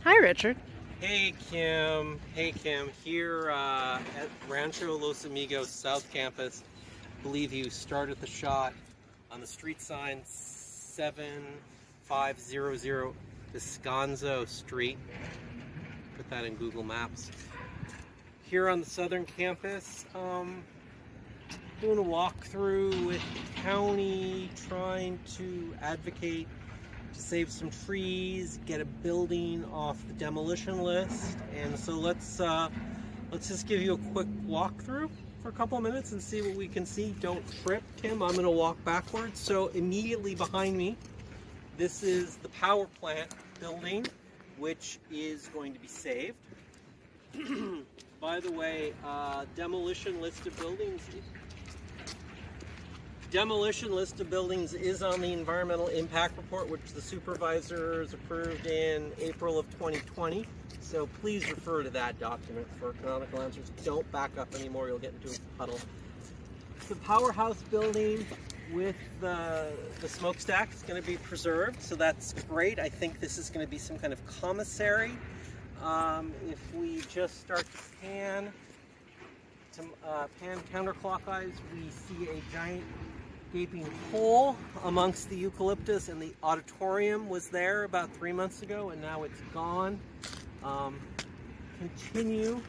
Hi, Richard. Hey, Kim. Hey, Kim. Here at Rancho Los Amigos South Campus. I believe you started the shot on the street sign 7500 Descanso Street. Put that in Google Maps. Here on the southern campus, doing a walkthrough with the county, trying to advocate to save some trees, get a building off the demolition list. And so let's just give you a quick walkthrough for a couple of minutes and see what we can see. Don't trip, Kim. I'm going to walk backwards. So immediately behind me, this is the power plant building, which is going to be saved. By the way, demolition list of buildings is on the environmental impact report, which the supervisors approved in April of 2020. So please refer to that document for canonical answers. Don't back up anymore, you'll get into a puddle. The powerhouse building with the smokestack is going to be preserved, so that's great. I think this is going to be some kind of commissary. If we just start to pan counterclockwise, we see a giant gaping hole amongst the eucalyptus, and the auditorium was there about 3 months ago, and now it's gone. Continue,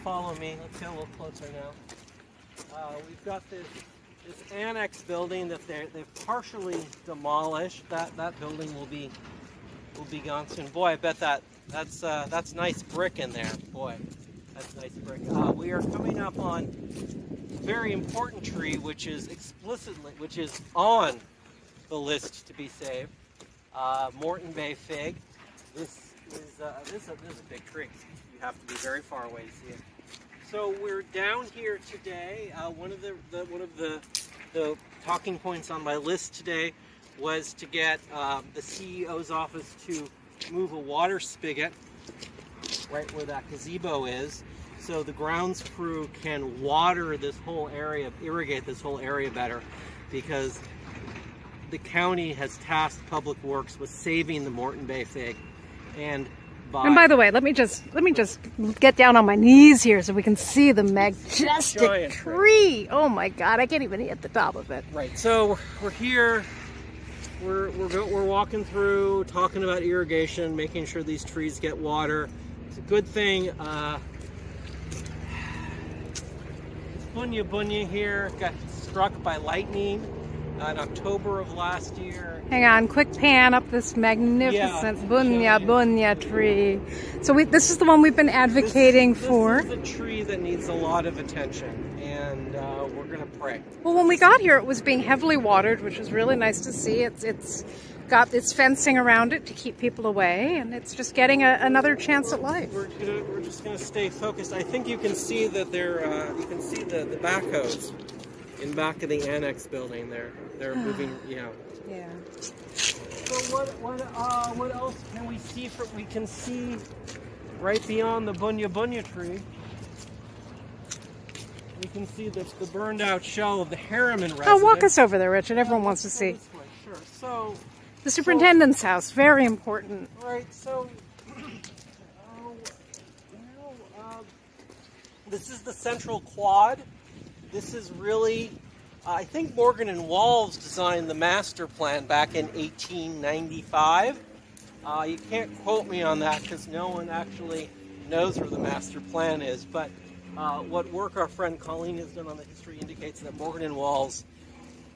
follow me. Let's get a little closer now. We've got this annex building that they've partially demolished. That building will be gone soon. Boy, I bet that's nice brick in there. Boy, that's nice brick. We are coming up on a very important tree, which is on the list to be saved. Morton Bay fig. This is a big tree. You have to be very far away to see it. So we're down here today. One of the talking points on my list today was to get the CEO's office to move a water spigot right where that gazebo is, so the grounds crew can water this whole area, irrigate this whole area better, because the county has tasked Public Works with saving the Morton Bay fig. And by the way, let me just get down on my knees here so we can see the majestic tree. Oh my God, I can't even hit the top of it. Right. So we're here. We're walking through, talking about irrigation, making sure these trees get water. It's a good thing. It's Bunya here got struck by lightning in October of last year. Hang on, quick pan up this magnificent Bunya tree. So this is the one we've been advocating for. This is a tree that needs a lot of attention, and we're going to pray. Well, when we got here, it was being heavily watered, which was really nice to see. It's got its fencing around it to keep people away, and it's just getting another chance at life. We're just going to stay focused. I think you can see that you can see the backhoes in back of the annex building there. They're moving, Yeah. So what else can we see? We can see right beyond the Bunya tree. We can see the burned out shell of the Harriman residence. Oh, walk us over there, Richard. Everyone wants to see. Sure. So the superintendent's house, very important. Right. So this is the central quad. This is really, I think Morgan and Walls designed the master plan back in 1895. You can't quote me on that because no one actually knows where the master plan is, but what work our friend Colleen has done on the history indicates that Morgan and Walls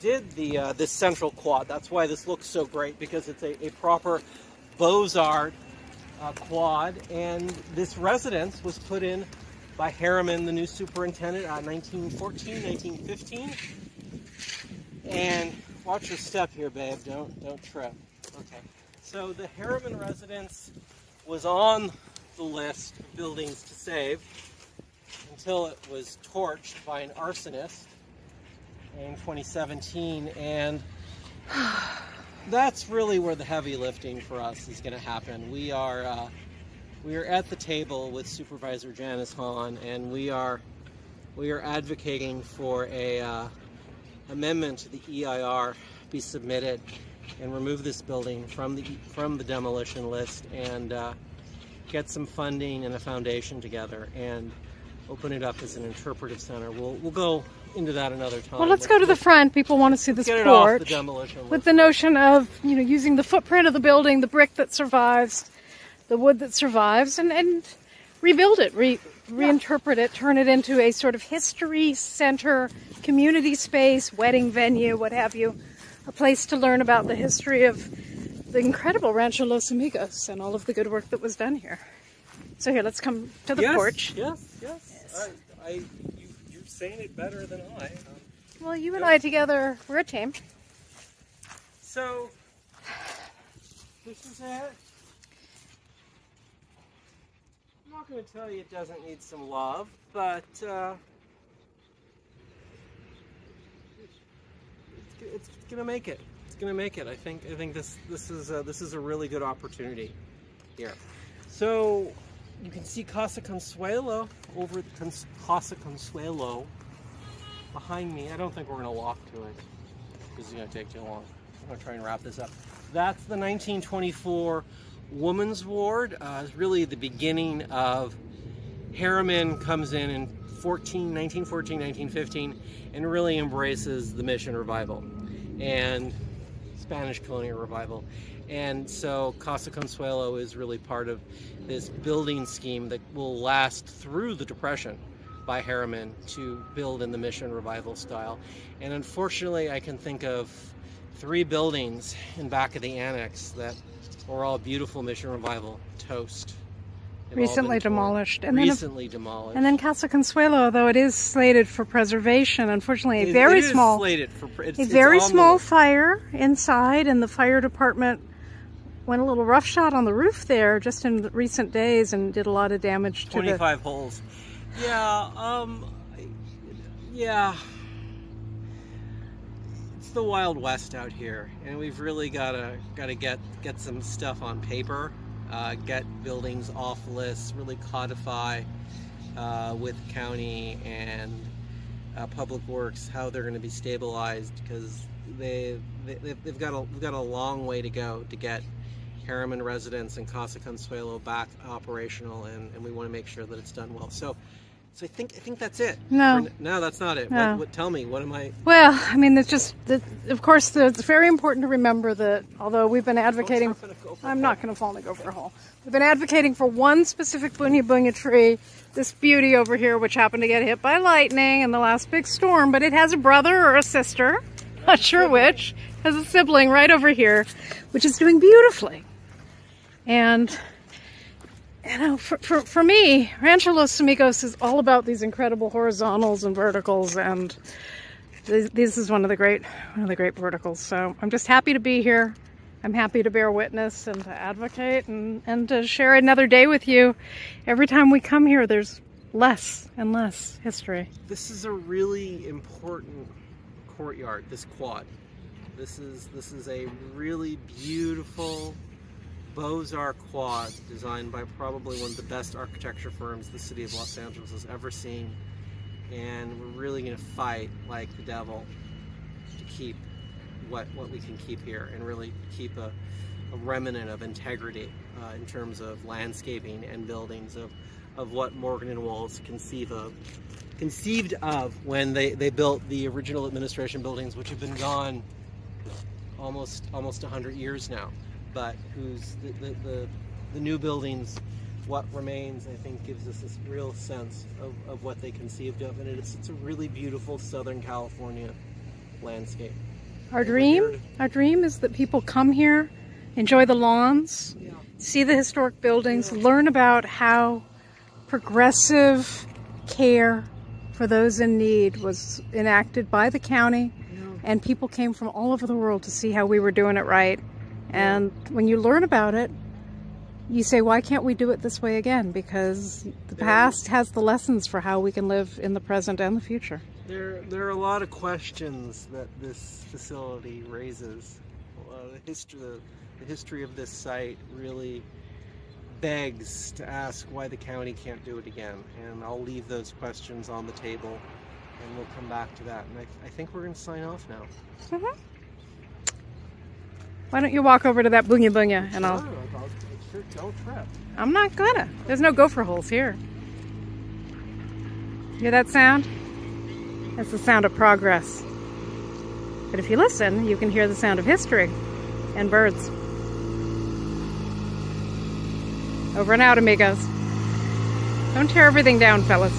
did this central quad. That's why this looks so great, because it's a proper Beaux-Arts quad, and this residence was put in by Harriman, the new superintendent, 1914, 1915. And watch your step here, babe. Don't trip. Okay. So the Harriman residence was on the list of buildings to save until it was torched by an arsonist in 2017, and that's really where the heavy lifting for us is going to happen. We are at the table with Supervisor Janice Hahn, and we are advocating for a amendment to the EIR be submitted and remove this building from the demolition list, and get some funding and a foundation together and open it up as an interpretive center. We'll go into that another time. Well, let's go to the front. People want to see this get it off porch the demolition with the notion of, you know, using the footprint of the building, the brick that survives, the wood that survives, and rebuild it, reinterpret it, turn it into a sort of history center, community space, wedding venue, what have you, a place to learn about the history of the incredible Rancho Los Amigos and all of the good work that was done here. So here, let's come to the porch. Yes. You're saying it better than I. Well, you and I together, we're a team. So, this is it. I'm not going to tell you it doesn't need some love, but it's going to make it. It's going to make it. I think this is a really good opportunity here. So you can see Casa Consuelo over Casa Consuelo behind me. I don't think we're going to walk to it because it's going to take too long. I'm going to try and wrap this up. That's the 1924 Women's Ward. It's really the beginning of Harriman comes in 1914, 1915, and really embraces the mission revival and Spanish colonial revival. And so Casa Consuelo is really part of this building scheme that will last through the Depression by Harriman to build in the mission revival style. And unfortunately, I can think of 3 buildings in back of the annex that were all beautiful mission revival toast. Recently demolished. And demolished. And then Casa Consuelo, though it is slated for preservation, unfortunately a very small fire inside, and the fire department went a little roughshod on the roof there just in recent days and did a lot of damage to 25 holes. Yeah, yeah. It's the Wild West out here, and we've really gotta get some stuff on paper. Get buildings off lists, really codify with county and public works how they're going to be stabilized, because they've got a long way to go to get Harriman residents and Casa Consuelo back operational, and we want to make sure that it's done well. So I think that's it. No, that's not it. No. Tell me, what am I? Well, I mean, it's just of course it's very important to remember that although we've been advocating, I'm not going to fall in the gopher hole. We've been advocating for one specific bunya bunya tree, this beauty over here, which happened to get hit by lightning in the last big storm, but it has a brother or a sister, not sure which, has a sibling right over here, which is doing beautifully. And you know, for me, Rancho Los Amigos is all about these incredible horizontals and verticals, and this is one of the great verticals. So I'm just happy to be here. I'm happy to bear witness and to advocate and to share another day with you. Every time we come here, there's less and less history. This is a really important courtyard, this quad. This is a really beautiful Beaux-Arts quad designed by probably one of the best architecture firms the city of Los Angeles has ever seen, and we're really going to fight like the devil to keep what we can keep here, and really keep a remnant of integrity in terms of landscaping and buildings of what Morgan and Walls conceived of when they built the original administration buildings, which have been gone almost 100 years now. But who's the new buildings, what remains, I think, gives us this real sense of what they conceived of, and it's a really beautiful Southern California landscape. Our dream is that people come here, enjoy the lawns, see the historic buildings, learn about how progressive care for those in need was enacted by the county, and people came from all over the world to see how we were doing it right. And when you learn about it, you say, why can't we do it this way again? Because the past has the lessons for how we can live in the present and the future. There are a lot of questions that this facility raises. The history of this site really begs to ask why the county can't do it again. And I'll leave those questions on the table, and we'll come back to that. And I think we're going to sign off now. Why don't you walk over to that bunya bunya and I'll... Sure, don't trip. I'm not gonna. There's no gopher holes here. Hear that sound? That's the sound of progress. But if you listen, you can hear the sound of history and birds. Over and out, amigos. Don't tear everything down, fellas.